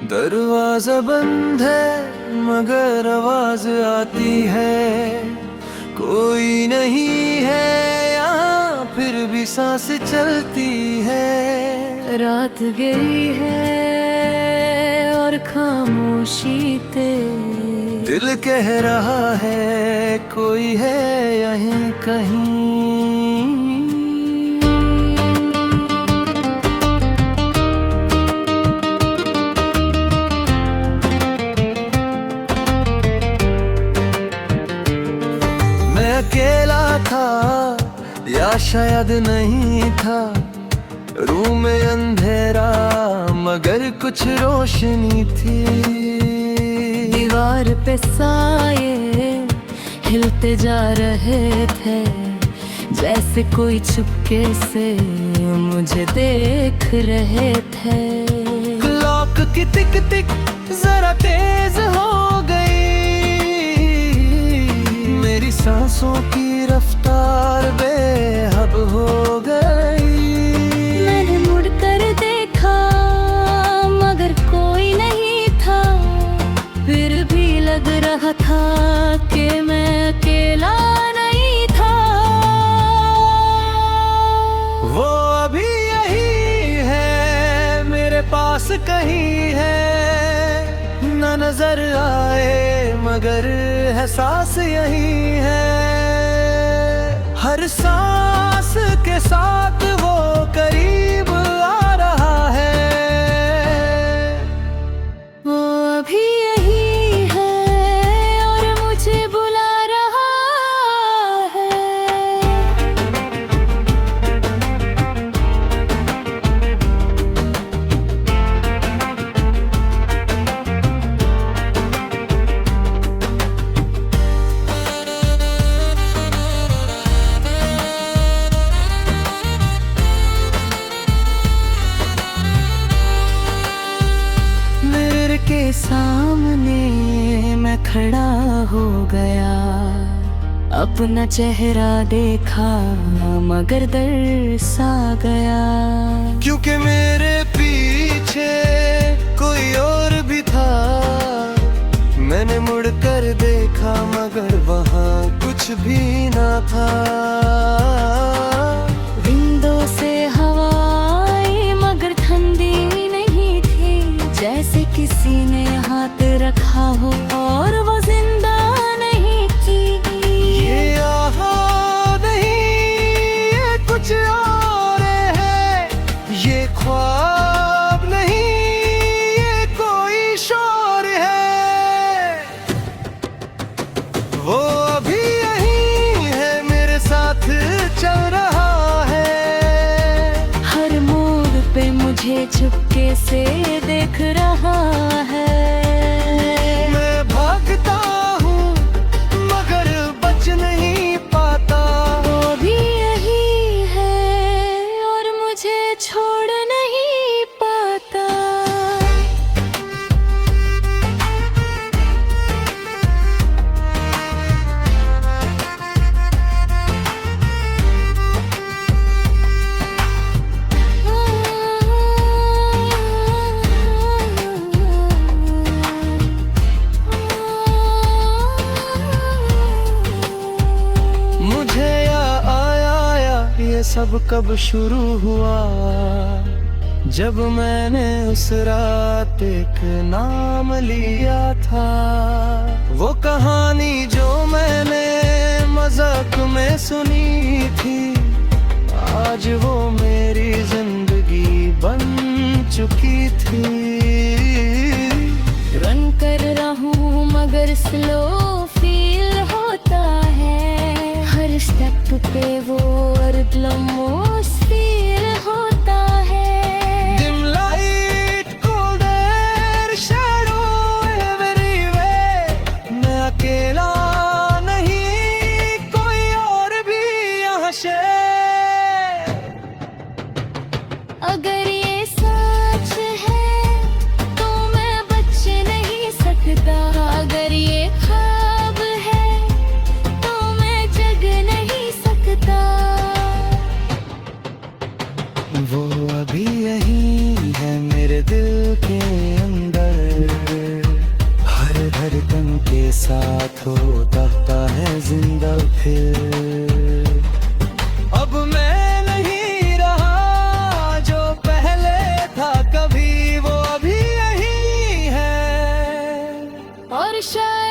दरवाजा बंद है मगर आवाज आती है, कोई नहीं है यहाँ फिर भी सांस चलती है। रात गई है और खामोशी ते दिल कह रहा है कोई है यहीं कहीं। मैं अकेला था या शायद नहीं था, रूम में अंधेरा मगर कुछ रोशनी थी। दीवार पे साये हिलते जा रहे थे, जैसे कोई चुपके से मुझे देख रहे थे। क्लॉक की टिक टिक जरा तेज हो गई, मेरी सांसों की रफ्तार बेहद हो गई। मैंने मुड़कर देखा मगर कोई नहीं था, फिर भी लग रहा था कि मैं अकेला नहीं था। वो अभी यही है मेरे पास कहीं है, न नजर आए मगर एहसास यही है। हर सांस के साथ वो करीब आ रहा है। वो अभी यही है और मुझे बुला रहा है। के सामने मैं खड़ा हो गया, अपना चेहरा देखा मगर दर सा गया। क्योंकि मेरे पीछे कोई और भी था, मैंने मुड़कर देखा मगर वहाँ कुछ भी ना था। विंडो से हवा आई मगर ठंडी नहीं थी, जैसे किसी ने हाथ रखा हो और वो जिंदा नहीं थी। ये आहा नहीं ये कुछ और है, ये ख्वाब नहीं ये कोई शोर है। वो अभी यही है मेरे साथ चल रहा है, हर मोड़ पे मुझे चुपके से देख रहा है। मैं भागता हूँ मगर बच नहीं पाता। वो भी यही है और मुझे छोड़ नहीं पाता। ये सब कब शुरू हुआ, जब मैंने उस रात एक नाम लिया था। वो कहानी जो मैंने मजाक में सुनी थी, आज वो मेरी जिंदगी बन चुकी थी। रन कर रहा हूँ मगर स्लो फील होता है, हर स्टेप पे वो अर्धलम्होस फील होता है। Dim light, cold air, shadow everywhere, मैं अकेला नहीं कोई और भी यहाँ शेर। अगर ये सच है तो मैं बच नहीं सकता, अगर ये ख्वाब है तो मैं जग नहीं सकता। साथ हो दबता है जिंदा फिर। अब मैं नहीं रहा जो पहले था कभी, वो अभी यही है। और शायद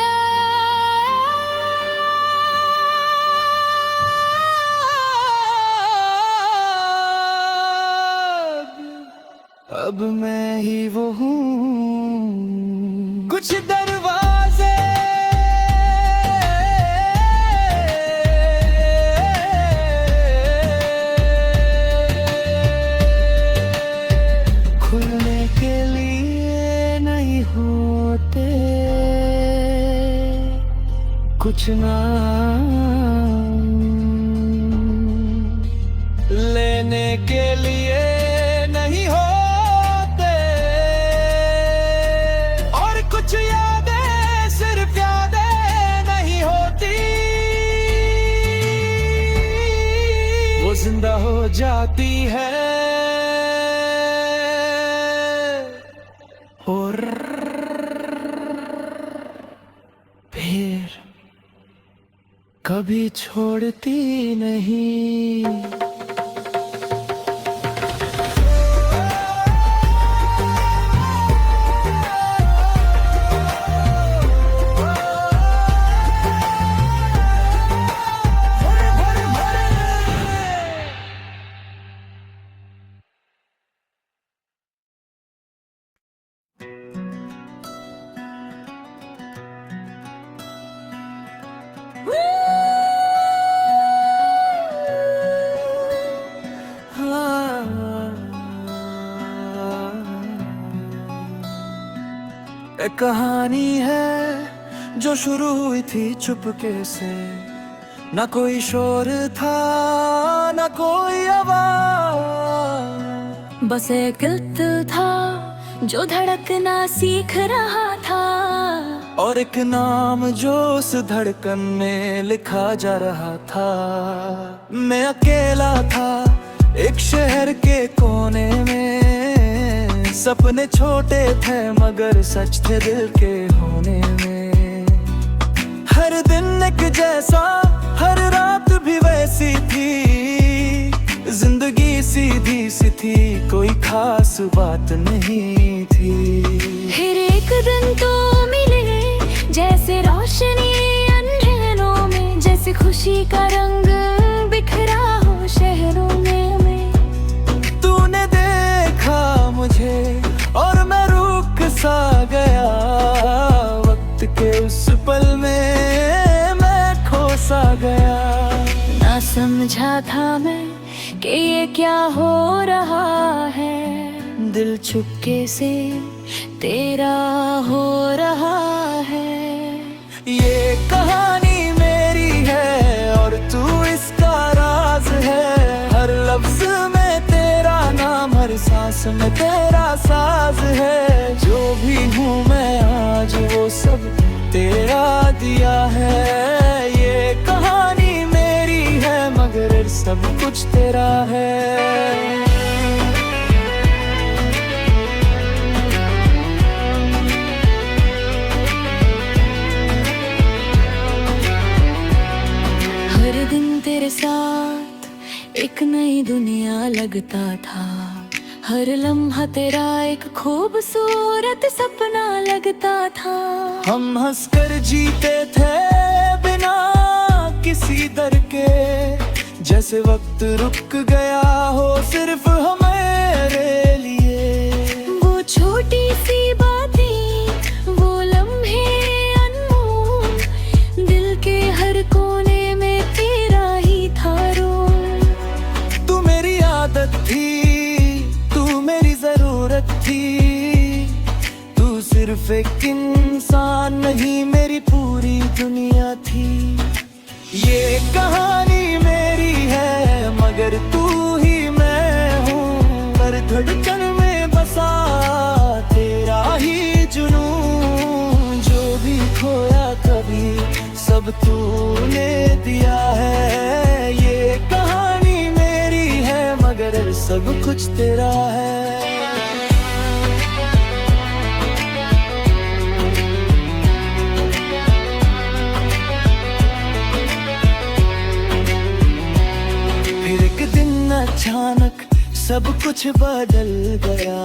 अब मैं ही वो हूँ। कुछ दरवाजे खुलने के लिए नहीं होते, कुछ नाम लेने के लिए नहीं होते, और कुछ यादें सिर्फ यादें नहीं होती, वो जिंदा हो जाती है और फिर कभी छोड़ती नहीं। एक कहानी है जो शुरू हुई थी चुपके से, ना कोई शोर था ना कोई आवाज, बस एक दिल था जो धड़कना सीख रहा था, और एक नाम जो उस धड़कन में लिखा जा रहा था। मैं अकेला था एक शहर के कोने में, सपने छोटे थे मगर सच थे दिल के होने में। हर दिन एक जैसा हर रात भी वैसी थी, जिंदगी सीधी सी थी कोई खास बात नहीं थी। फिर एक दिन तो मिले जैसे रोशनी अंधेरों में, जैसे खुशी का रंग बिखरा हो शहरों में। तूने देखा मुझे और मैं रुक सा गया, वक्त के उस पल में मैं खो सा गया। ना समझा था मैं कि ये क्या हो रहा है, दिल चुपके से तेरा हो रहा है। ये कहानी मेरी है और तू इसका राज है, हर लफ्ज में तेरा नाम, हर सांस में तेरा साज है। जो भी हूँ मैं आज वो सब तेरा दिया है। ये कहानी मेरी है मगर सब कुछ तेरा है। हर दिन तेरे साथ एक नई दुनिया लगता था, हर लम्हा तेरा एक खूबसूरत सपना लगता था। हम हंसकर जीते थे बिना किसी डर के, जैसे वक्त रुक गया हो सिर्फ हमारे लिए। वो छोटी सी बातें वो लम्हे अनमोल, दिल के हर कोने में तेरा ही था रोल। तू मेरी आदत थी, तू मेरी जरूरत थी, तू सिर्फ एक इंसान नहीं मेरी पूरी दुनिया थी। ये कहानी मेरी है मगर तू ही मैं हूँ, हर धड़कन में बसा तेरा ही जुनून। जो भी खोया कभी सब तूने दिया है। ये कहानी मेरी है मगर सब कुछ तेरा है। अचानक सब कुछ बदल गया।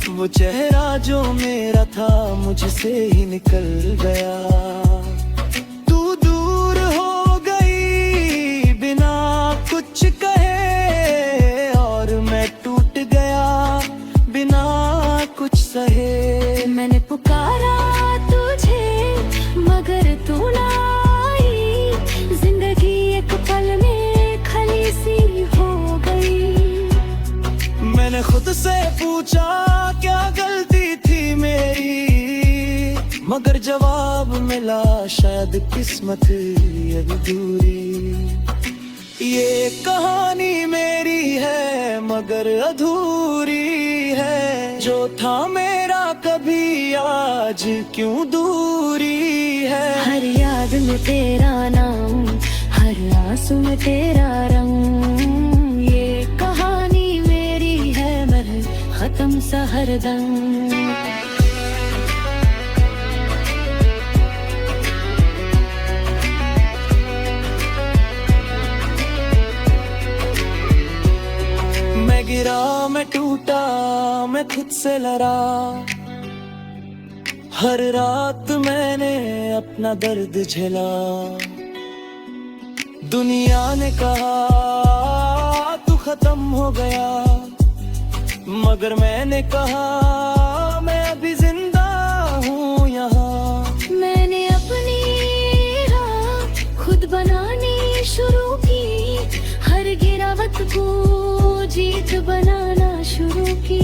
वो चेहरा जो मेरा था मुझसे ही निकल गया। तू दूर हो गई बिना कुछ कहे, और मैं टूट गया बिना कुछ सहे। मैंने पुकारा तुझे मगर तू ना आई, जिंदगी एक पल में खली सी हो गई। मैंने खुद से पूछा क्या गलती थी मेरी, मगर जवाब मिला शायद किस्मत अभी दूरी। ये कहानी मेरी है मगर अधूरी है, जो था मेरा कभी आज क्यों दूरी है। हर याद में तेरा नाम, हर आंसू में तेरा रंग, ये कहानी मेरी है मगर खत्म सा हरदम। मैं गिरा, मैं टूटा, मैं खुद से लड़ा। हर रात मैंने अपना दर्द झेला। दुनिया ने कहा तू खत्म हो गया, मगर मैंने कहा मैं अभी जिंदा हूँ यहाँ। मैंने अपनी राह खुद बनानी शुरू की, हर गिरावट को जीत बनाना शुरू की।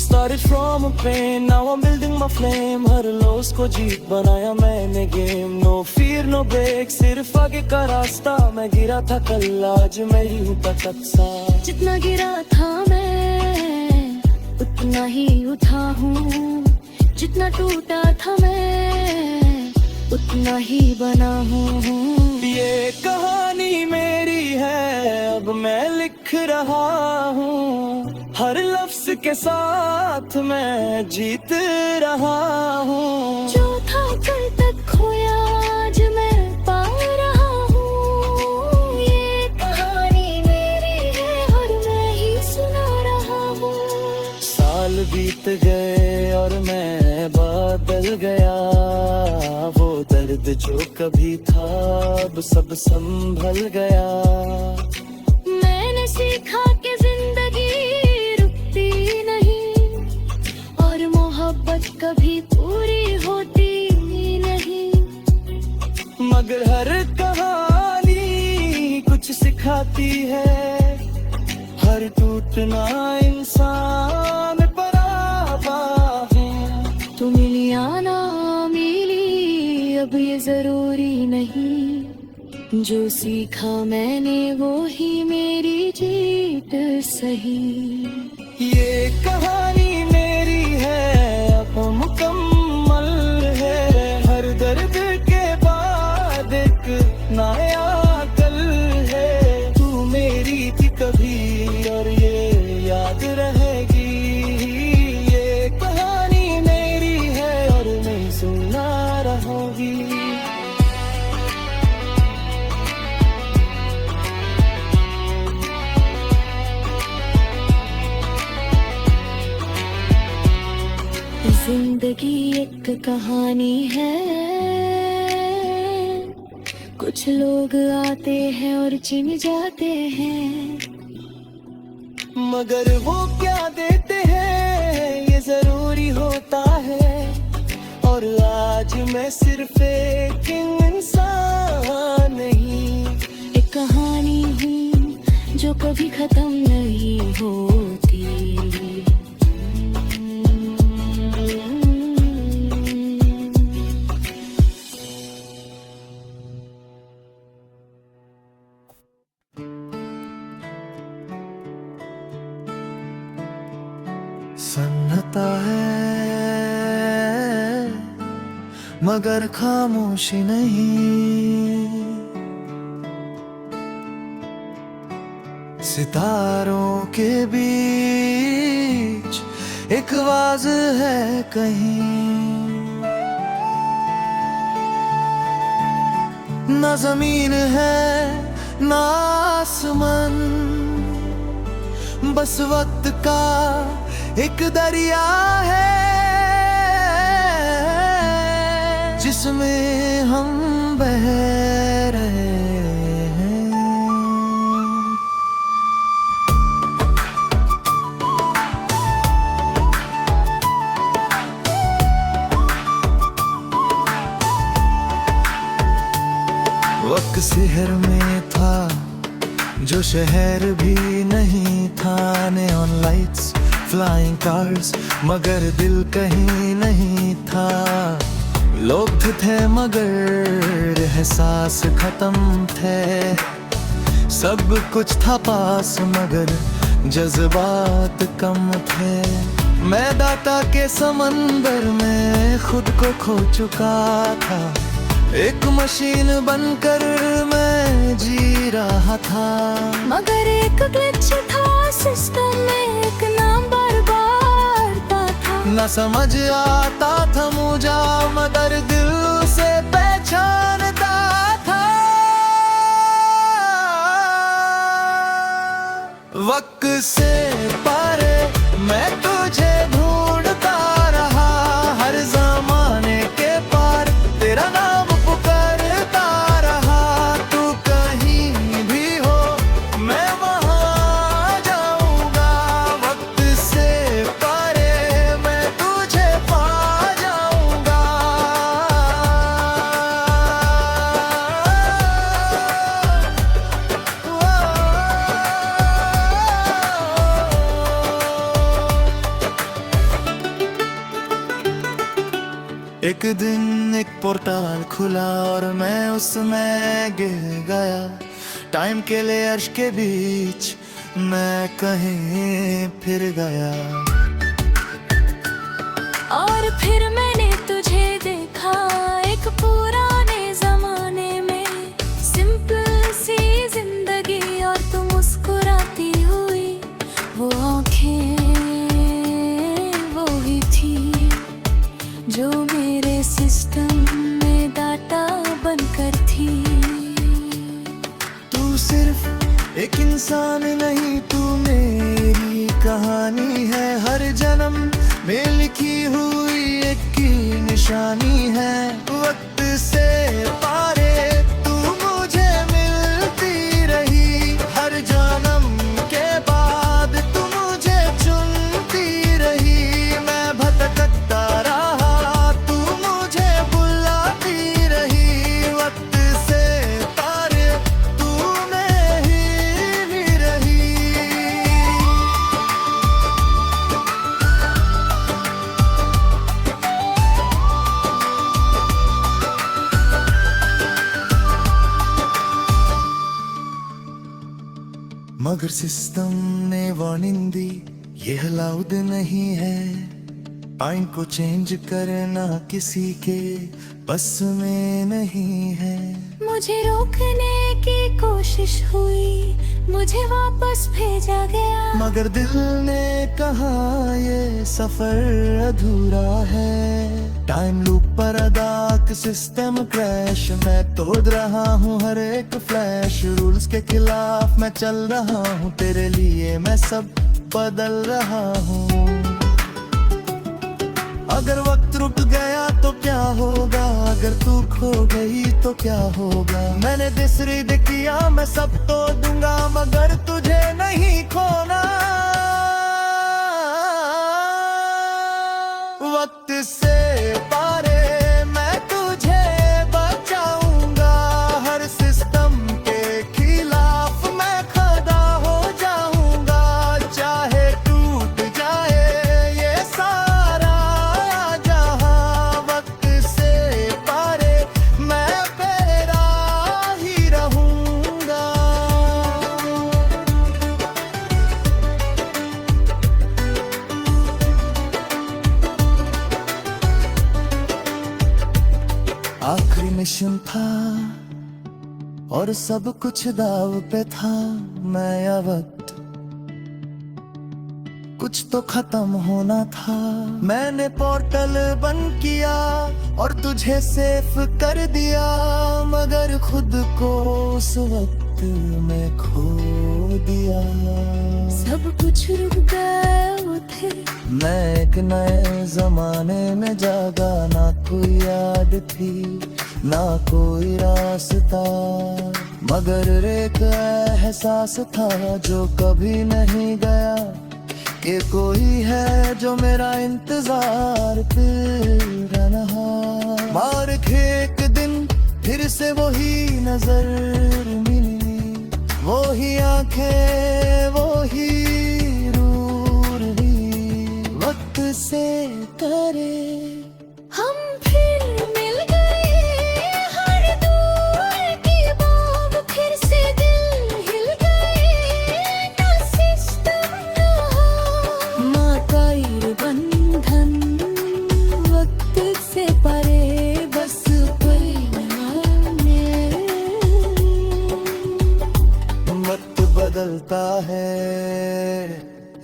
Started from a pain, now I'm building my flame. Her loss को जीत बनाया मैंने game. No fear, no break, सिर्फ आगे का रास्ता। मैं गिरा था कल, आज मैं ही हूँ तक सा। जितना गिरा था मैं उतना ही उठा हूँ, जितना टूटा था मैं उतना ही बना हूँ। ये कहानी मेरी है अब मैं लिख रहा हूँ, हर लफ्ज के साथ मैं जीत रहा हूँ। जो था कल तक खोया आज मैं पा रहा हूँ, ये कहानी मेरी है और मैं ही सुना रहा हूँ। साल बीत गए और मैं बदल गया, वो दर्द जो कभी था अब सब संभल गया। मैंने सीखा कि जिंदगी रुकती नहीं और मोहब्बत कभी पूरी होती नहीं, मगर हर कहानी कुछ सिखाती है। हर टूटना इंसान पर आवा है। तू मिली या ना मिली अब ये जरूरी नहीं, जो सीखा मैंने वो ही मेरी जीत सही। ये कहानी मेरी है अब मुकम्मल है, हर दर्द के बाद एक नया कल है। तू मेरी थी कभी और ये याद रहेगी, ये कहानी मेरी है और मैं सुना रहूंगी। जिंदगी एक कहानी है, कुछ लोग आते हैं और चिन जाते हैं, मगर वो क्या देते हैं ये जरूरी होता है। और आज मैं सिर्फ एक इंसान नहीं, एक कहानी हूँ जो कभी खत्म नहीं होती। सन्नाटा है मगर खामोशी नहीं, सितारों के बीच एक आवाज है कहीं। न जमीन है ना आसमान, बस वक्त का एक दरिया है जिसमें हम बह रहे हैं। वक्त शहर में था जो शहर भी नहीं था, नेऑन लाइट्स, फ्लाइंग कार्स, मगर दिल कहीं नहीं था। लोग थे मगर एहसास खत्म थे, सब कुछ था पास मगर जज्बात कम थे। मैं डाटा के समंदर में खुद को खो चुका था, एक मशीन बनकर मैं जी रहा था। मगर एक ग्लिच था सिस्टम में, एक नाम बार बार था। न समझ आता था मुझे मगर दिल से पहचानता था। वक्त से परे मैं तुझे ढूंढता रहा, हर जमाने के पार तेरा नाम पुकारता रहा। तू कहीं भी हो मैं वहां जाऊंगा, वक्त से परे मैं तुझे पा जाऊंगा। एक दिन एक पोर्टल खुला और मैं उसमें गिर गया। टाइम के लेयर्स के बीच मैं कहीं फिर गया। और फिर मैंने तुझे देखा एक पुराने जमाने में, सिंपल सी जिंदगी और तू मुस्कुराती हुई। वो आंखें वो ही थी जो मेरे सिस्टम में डाटा बनकर थी। तू सिर्फ एक इंसान नहीं, तू मेरी कहानी है, हर जन्म में लिखी हुई एक की निशानी है। वक्त से पारे तू मुझे मिलती रही, हर जन्म के बाद तू मुझे चुनती रही। मैं भटकता रहा, तू मुझे बुलाती रही। वक्त से पारे तू मेरी रही। मगर सिस्टम ने वार्निंग दी, ये अलाउड नहीं है। टाइम को चेंज करना किसी के बस में नहीं है। मुझे रोकने की कोशिश हुई, मुझे वापस भेजा गया। मगर दिल ने कहा ये सफर अधूरा है। टाइम लूप पर अदाक सिस्टम क्रैश, मैं तोड़ रहा हूँ हर एक फ्लैश। रूल्स के खिलाफ मैं चल रहा हूँ, तेरे लिए मैं सब बदल रहा हूँ। अगर वक्त रुक गया तो क्या होगा, अगर तू खो गई तो क्या होगा। मैंने डिसाइड किया मैं सब तो दूंगा मगर तुझे नहीं खोना। वक्त से पारे मैं तुझे बचाऊंगा, हर सिस्टम के खिलाफ मैं खड़ा हो जाऊंगा। चाहे टूट जाए ये सारा जहां, वक्त से पारे मैं तेरा ही रहूंगा। आखिरी मिशन था और सब कुछ दाव पे था। नया वक्त कुछ तो खत्म होना था। मैंने पोर्टल बंद किया और तुझे सेफ कर दिया, मगर खुद को उस वक्त वक्त में खो दिया। सब कुछ रुक गए थे, मैं एक नए जमाने में जागा, ना कोई याद थी ना कोई रास्ता, मगर एक एहसास था जो कभी नहीं गया, कि कोई है जो मेरा इंतजार कर रहा। मार के एक दिन फिर से वही नजर मिली, वही आंखें वही रूर हुई, वक्त से करे हम फिर मिल गए। हर दूर की बाग फिर से दिल हिल गए, ना सिस्टम ना हो, ना कोई बंधन, वक्त से परे बस परिणामे। वक्त बदलता है,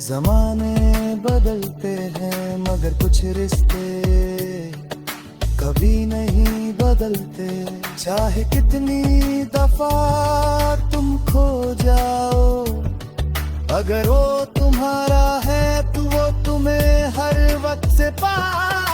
जमाने बदलते हैं, मगर कुछ रिश्ते कभी नहीं बदलते। चाहे कितनी दफा तुम खो जाओ, अगर वो तुम्हारा है तो वो तुम्हें हर वक्त से पास